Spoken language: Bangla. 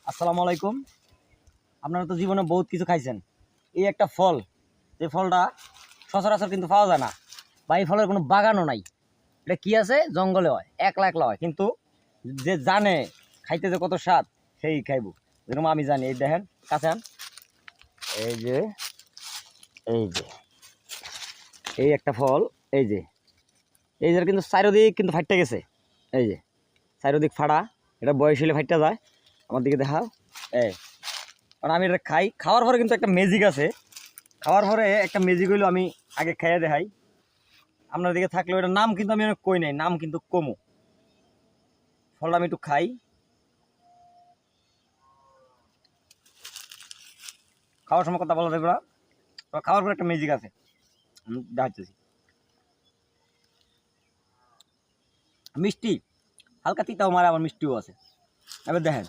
আসসালামু আলাইকুম। আপনারা তো জীবনে বহুত কিছু খাইছেন। এই একটা ফল, যে ফলটা সচরাচর কিন্তু পাওয়া যায় না, বা এই ফলের কোনো বাগানও নাই। এটা কি আছে, জঙ্গলে হয়, একলা একলা হয়, কিন্তু যে জানে খাইতে যে কত স্বাদ সেই খাইব। যেরকম আমি জানি, এই দেখেন কাছে আন। এই যে এই যে এই একটা ফল, এই যে এই যে কিন্তু চারিদিক কিন্তু ফাইটটা গেছে। এই যে চারিদিক ফাড়া, এটা বয়স হলে ফাইটটা যায়। আমার দিকে দেখাও। এই কারণ আমি এটা খাই, খাওয়ার পরে কিন্তু একটা ম্যাজিক আছে। খাওয়ার পরে একটা ম্যাজিক হইলো, আমি আগে খেয়ে দেখাই। আপনার দিকে থাকলেও এটার নাম কিন্তু আমি অনেক কই নাই, নাম কিন্তু কমু। ফলটা আমি একটু খাই। খাওয়ার সময় কথা বলা যাবে না, খাওয়ার পরে একটা ম্যাজিক আছে, আমি দেখাচ্ছি। মিষ্টি, হালকা তিতাও মারে, আবার মিষ্টিও আছে। এবার দেখেন।